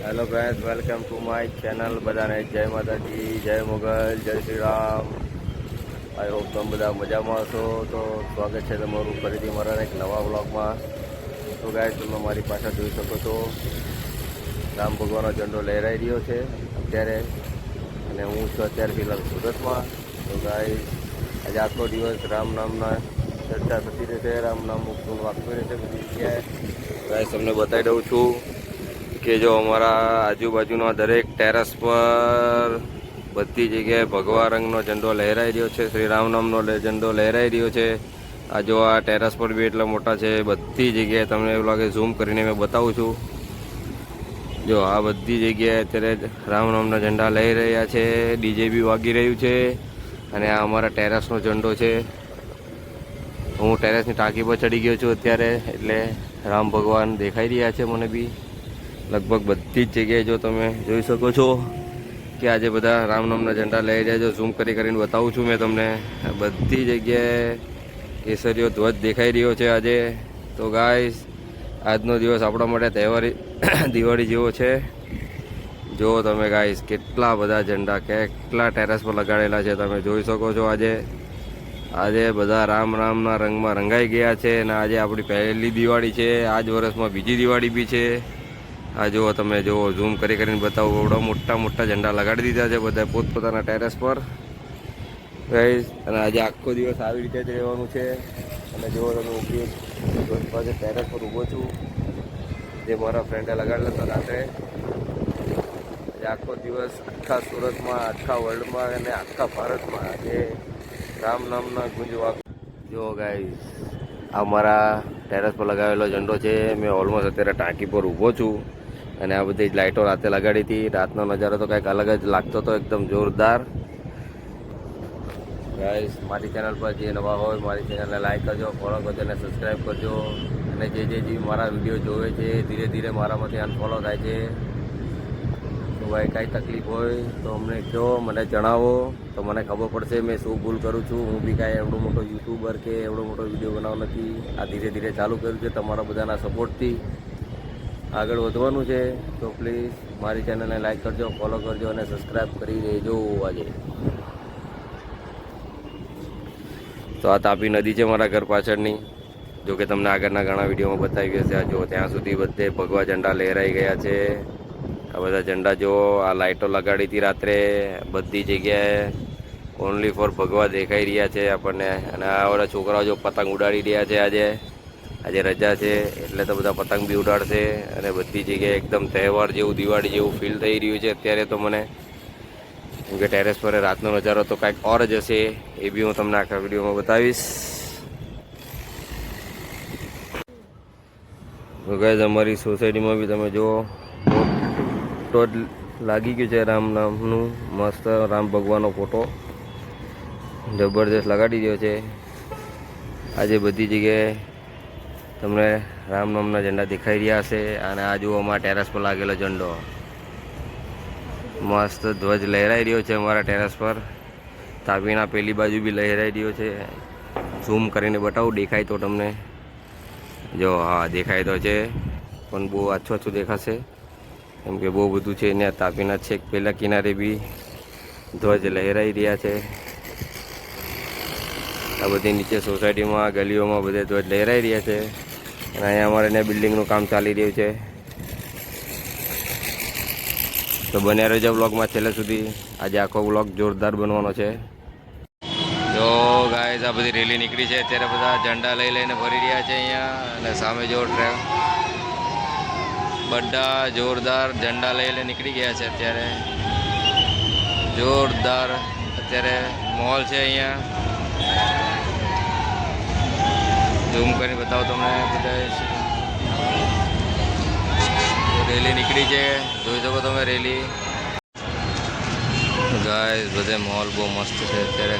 Hello friends, welcome to my channel. બધાને જય માતાજી, જય મુગલ, જય શ્રી રામ. આઈ હોપ તમે બધા મજામાં હશો. તો સ્વાગત છે તમારું ફરીથી મારા એક નવા વ્લોગમાં. તો ગાઈસ, તમે મારી પાછળ જોઈ શકો છો રામ ભગવાનનો ઝંડો લહેરાઈ રહ્યો છે અત્યારે, અને હું છું અત્યારે ફિલહાલ સુરતમાં. તો ગાઈસ, આજે આખો દિવસ રામ નામના ચર્ચા થતી રહેશે, રામ નામનું ગુણ વાગતું રહેશે બધી જગ્યાએ. ગાઈસ, તમને બતાવી દઉં છું કે જો અમારા આજુબાજુના દરેક ટેરેસ પર બધી જગ્યાએ ભગવા રંગનો ઝંડો લહેરાઈ રહ્યો છે, શ્રી રામ નામનો ઝંડો લહેરાઈ રહ્યો છે. આ જો આ ટેરેસ પર બી એટલા મોટા છે, બધી જગ્યાએ તમને એવું લાગે ઝૂમ કરીને મેં બતાવું છું. જો આ બધી જગ્યાએ અત્યારે રામ નામના ઝંડા લઈ રહ્યા છે, ડીજે બી વાગી રહ્યું છે. અને આ અમારા ટેરેસનો ઝંડો છે. હું ટેરેસની ટાંકી પર ચડી ગયો છું અત્યારે, એટલે રામ ભગવાન દેખાઈ રહ્યા છે મને બી લગભગ બધી જ જગ્યાએ. જો તમે જોઈ શકો છો કે આજે બધા રામ નામના ઝંડા લઈ રહ્યા છે. ઝૂમ કરીને બતાવું છું મેં તમને. બધી જગ્યાએ કેસરીયો ધ્વજ દેખાઈ રહ્યો છે આજે. તો ગાઈસ, આજનો દિવસ આપણા માટે તહેવારી દિવાળી જેવો છે. જો તમે ગાઈસ કેટલા બધા ઝંડા કેટલા ટેરેસ પર લગાડેલા છે તમે જોઈ શકો છો. આજે બધા રામ રામના રંગમાં રંગાઈ ગયા છે. અને આજે આપણી પહેલી દિવાળી છે. આજ વર્ષમાં બીજી દિવાળી બી છે. આ જુઓ, તમે જુઓ, ઝૂમ કરીને બતાવો. એવડા મોટા મોટા ઝંડા લગાડી દીધા છે બધા પોતપોતાના ટેરેસ પર ગાઈસ. અને આજે આખો દિવસ આવી રીતે જ રહેવાનું છે. અને જુઓ, તમે ઉપયોગ પાસે ટેરેસ પર ઊભો છું, જે મારા ફ્રેન્ડે લગાડેલા હતા રાત્રે. આજે આખો દિવસ આખા સુરતમાં, આખા વર્લ્ડમાં અને આખા ભારતમાં આજે રામ નામના ગુંજ વાગ. જુઓ ગાઈસ, આ મારા ટેરેસ પર લગાવેલો ઝંડો છે. મેં ઓલમોસ્ટ અત્યારે ટાંકી પર ઊભો છું. અને આ બધી જ લાઇટો રાતે લગાડી હતી. રાતનો નજારો તો કંઈક અલગ જ લાગતો હતો, એકદમ જોરદાર. ગાઈસ, મારી ચેનલ પર જે નવા હોય મારી ચેનલને લાઈક કરજો, ફોલો કરજો અને સબસ્ક્રાઈબ કરજો. અને જે મારા વિડીયો જોવે છે ધીરે ધીરે મારામાંથી અનફોલો થાય છે. તો ભાઈ, કાંઈ તકલીફ હોય તો અમને કહો, મને જણાવો, તો મને ખબર પડશે મેં શું ભૂલ કરું છું. હું બી કાંઈ એવડો મોટો યુટ્યુબર કે એવડો મોટો વિડીયો બનાવવો નથી. આ ધીરે ધીરે ચાલુ કર્યું છે તમારા બધાના સપોર્ટથી. આગળ વધવાનું છે. તો પ્લીઝ મારી ચેનલને લાઈક કરજો, ફોલો કરજો અને સબસ્ક્રાઈબ કરી દેજો. આજે તો આ તાપી નદી છે મારા ઘર પાછળની. જો કે તમને આગળના ઘણા વિડીયોમાં બતાવી હશે. આ જો ત્યાં સુધી બધે ભગવા ઝંડા લહેરાઈ ગયા છે. આ બધા ઝંડા જો આ લાઇટો લગાડી હતી રાત્રે બધી જગ્યાએ, ઓનલી ફોર ભગવા દેખાઈ રહ્યા છે આપણને. અને આ બધા છોકરાઓ જો પતંગ ઉડાડી રહ્યા છે. આજે રજા છે એટલે તો બધા પતંગ બી ઉડાડશે. અને બધી જગ્યાએ એકદમ તહેવાર જેવું, દિવાળી જેવું ફીલ થઈ રહ્યું છે અત્યારે તો મને. કેમ કે ટેરેસ પર રાતનો નજારો તો કાંઈક ઓર જ હશે. એ બી હું તમને આખા વિડીયોમાં બતાવીશ. તો ગાઈસ, અમારી સોસાયટીમાં બી તમે જુઓ, ફોટો લાગી ગયું છે રામ નામનું. મસ્ત રામ ભગવાનનો ફોટો જબરદસ્ત લગાડી રહ્યો છે. આજે બધી જગ્યાએ તમને રામ નામના ઝંડા દેખાઈ રહ્યા હશે. અને આ જુઓ, અમારા ટેરેસ પર લાગેલો ઝંડો, મસ્ત ધ્વજ લહેરાઈ રહ્યો છે અમારા ટેરેસ પર. તાપીના પેલી બાજુ બી લહેરાઈ રહ્યો છે. ઝૂમ કરીને બતાવું, દેખાય તો તમને. જો હા, દેખાય તો છે, પણ બહુ આછું દેખાશે કેમ કે બહુ બધું છે. ત્યાં તાપીના છેક પેલા કિનારે બી ધ્વજ લહેરાઈ રહ્યા છે. આ બધી નીચે સોસાયટીમાં, ગલીઓમાં બધે ધ્વજ લહેરાઈ રહ્યા છે. અને અહીંયા અમારે ત્યાં બિલ્ડિંગનું કામ ચાલી રહ્યું છે. તો બન્યા રહેજો બ્લોગમાં છેલ્લે સુધી. આજે આખો બ્લોગ જોરદાર બનવાનો છે. જો ગાઈસ, આ બધી રેલી નીકળી છે અત્યારે. બધા ઝંડા લઈને ફરી રહ્યા છે અહીંયા. અને સામે જો બધા જોરદાર ઝંડા લઈને નીકળી ગયા છે અત્યારે. જોરદાર અત્યારે માહોલ છે અહીંયા. ઝૂમ કરીને બતાવો તમને. બધા રેલી નીકળી છે, જોઈ શકો તમે રેલી. ગાઈસ, બધે માહોલ બહુ મસ્ત છે અત્યારે.